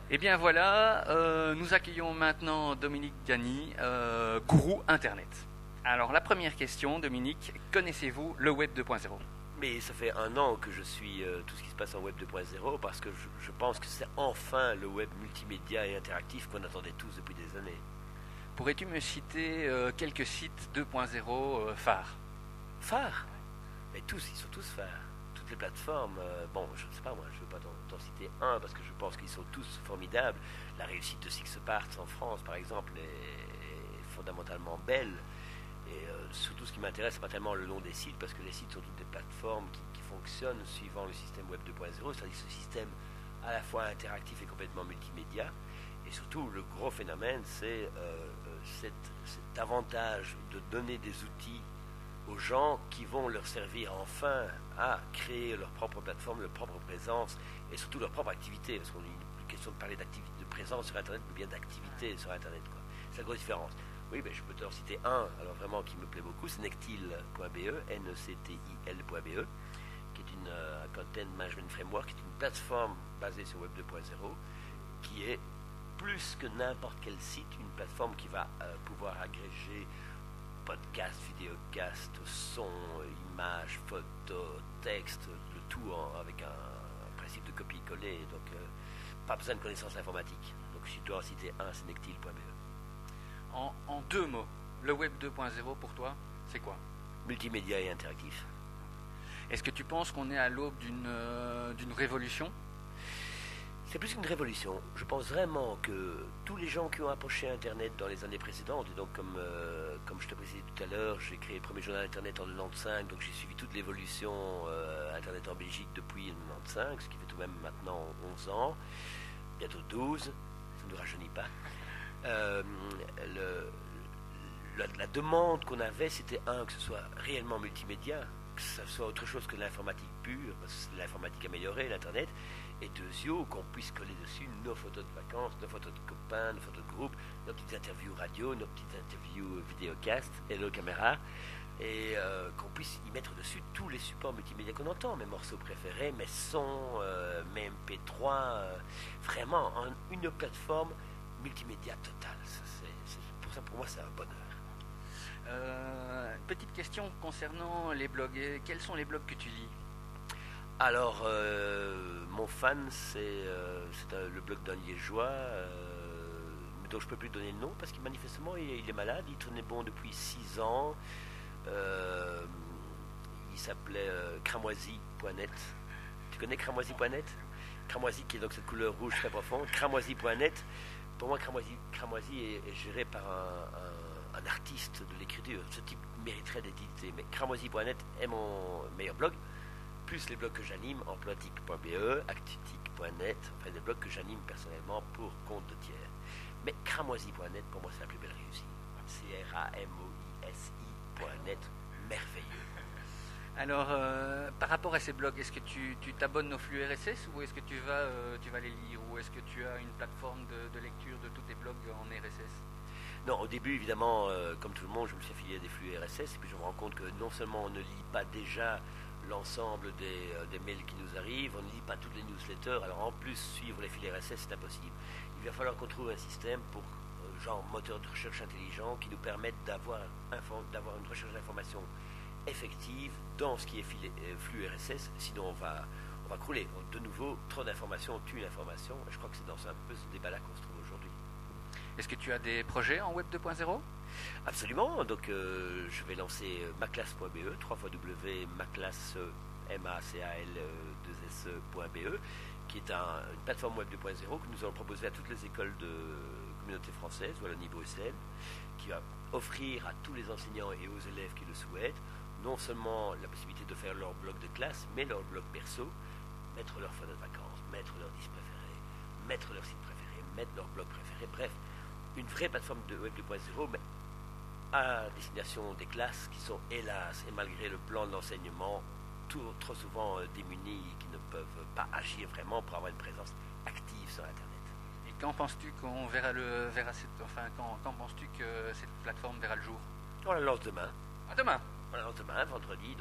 Eh bien voilà, nous accueillons maintenant Dominique Gagny, gourou Internet. Alors la première question, Dominique, connaissez-vous le Web 2.0? Mais ça fait un an que je suis tout ce qui se passe en Web 2.0 parce que je pense que c'est enfin le web multimédia et interactif qu'on attendait tous depuis des années. Pourrais-tu me citer quelques sites 2.0 phares? Phare. Mais tous, ils sont tous phares. Toutes les plateformes, bon, je ne sais pas moi, je ne veux pas t'en citer un parce que je pense qu'ils sont tous formidables. La réussite de Sixparts en France, par exemple, est fondamentalement belle. Et surtout, ce qui m'intéresse, c'est pas tellement le nom des sites, parce que les sites sont toutes des plateformes qui fonctionnent suivant le système Web 2.0, c'est-à-dire ce système à la fois interactif et complètement multimédia. Et surtout, le gros phénomène, c'est cet avantage de donner des outils aux gens qui vont leur servir enfin à créer leur propre plateforme, leur propre présence et surtout leur propre activité. Parce qu'on a une question de parler d'activité, de présence sur Internet, mais bien d'activité sur Internet, quoi. C'est la grosse différence. Oui, ben, je peux te citer un, alors vraiment qui me plaît beaucoup, c'est nectil.be, nectil.be, qui est une Content Management Framework, qui est une plateforme basée sur Web 2.0, qui est plus que n'importe quel site, une plateforme qui va pouvoir agréger podcast, vidéocast, son, images, photos, texte, le tout avec un principe de copier-coller, donc pas besoin de connaissances informatiques. Donc si je dois en citer un, c'est nectil.be. En deux mots, le Web 2.0 pour toi, c'est quoi? Multimédia et interactif. Est-ce que tu penses qu'on est à l'aube d'une révolution? C'est plus qu'une révolution. Je pense vraiment que tous les gens qui ont approché Internet dans les années précédentes, et donc comme je te précisais tout à l'heure, j'ai créé le premier journal Internet en 95, donc j'ai suivi toute l'évolution Internet en Belgique depuis 95, ce qui fait tout de même maintenant 11 ans, bientôt 12, ça ne nous rajeunit pas. La demande qu'on avait, c'était que ce soit réellement multimédia, que ce soit autre chose que l'informatique pure, parce que c'est l'informatique améliorée, l'Internet, et deuxièmement, qu'on puisse coller dessus nos photos de vacances, nos photos de copains, nos photos de groupe, nos petites interviews radio, nos petites interviews vidéocast et nos caméras, et qu'on puisse y mettre dessus tous les supports multimédia qu'on entend, mes morceaux préférés, mes sons, mes MP3, vraiment une plateforme multimédia totale. Pour ça, pour moi, c'est un bonheur. Petite question concernant les blogs. Quels sont les blogs que tu lis? Alors, mon fan, c'est le blog d'un Liégeois, dont je ne peux plus donner le nom, parce qu'il manifestement, il est malade, il tournait bon depuis 6 ans. Il s'appelait cramoisi.net. Tu connais cramoisi.net? Cramoisi, qui est donc cette couleur rouge très profonde. Cramoisi.net. Pour moi, Cramoisi est géré par un artiste de l'écriture. Ce type mériterait d'être édité. Mais cramoisi.net est mon meilleur blog, plus les blogs que j'anime, emploitique.be, actutique.net, enfin des blogs que j'anime personnellement pour compte de tiers. Mais cramoisi.net, pour moi, c'est la plus belle réussite. cramoisi.net, merveilleux. Alors, par rapport à ces blogs, est-ce que tu t'abonnes au flux RSS ou est-ce que tu vas les lire, ou est-ce que tu as une plateforme de lecture de tous tes blogs en RSS? Non, au début, évidemment, comme tout le monde, je me suis affilié à des flux RSS et puis je me rends compte que non seulement on ne lit pas déjà l'ensemble des mails qui nous arrivent, on ne lit pas toutes les newsletters, alors en plus, suivre les fils RSS, c'est impossible. Il va falloir qu'on trouve un système pour, genre moteur de recherche intelligent, qui nous permette d'avoir une recherche d'information effective dans ce qui est flux RSS, sinon on va crouler. De nouveau, trop d'informations tue l'information, et je crois que c'est dans un peu ce débat-là qu'on se trouve aujourd'hui. Est-ce que tu as des projets en Web 2.0? Absolument, donc je vais lancer maclass.be, www.maclass.be, qui est une plateforme Web 2.0 que nous allons proposer à toutes les écoles de communauté française, Wallonie-Bruxelles, qui va offrir à tous les enseignants et aux élèves qui le souhaitent non seulement la possibilité de faire leur blog de classe, mais leur blog perso, mettre leurs photos de vacances, mettre leurs disques préférés, mettre leurs sites préférés, mettre leur blog préféré, bref, une vraie plateforme de Web 2.0, mais à destination des classes qui sont, hélas, et malgré le plan de l'enseignement, trop souvent démunies, qui ne peuvent pas agir vraiment pour avoir une présence active sur Internet. Et quand penses-tu qu'on quand penses-tu que cette plateforme verra le jour? On la lance demain. Demain? On la lance demain, vendredi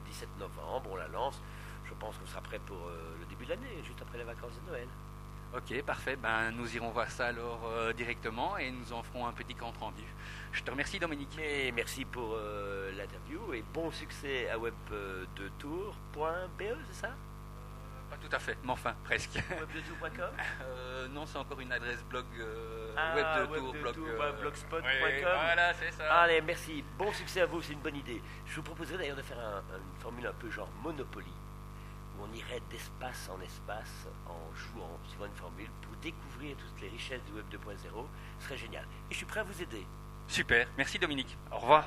17 novembre, on la lance. Je pense qu'on sera prêt pour le début de l'année, juste après les vacances de Noël. Ok, parfait. Ben, nous irons voir ça alors directement et nous en ferons un petit compte rendu. Je te remercie, Dominique. Mais merci pour l'interview et bon succès à web2tour.be, c'est ça? Pas tout à fait, mais enfin, presque. Web2tour.com? Non, c'est encore une adresse blog Web2tour, blog, blogspot.com. oui, voilà, c'est ça. Allez, merci. Bon succès à vous, c'est une bonne idée. Je vous proposerais d'ailleurs de faire une formule un peu genre Monopoly, où on irait d'espace en espace en jouant, suivant une formule, pour découvrir toutes les richesses du Web 2.0. Ce serait génial. Et je suis prêt à vous aider. Super, merci Dominique. Au revoir.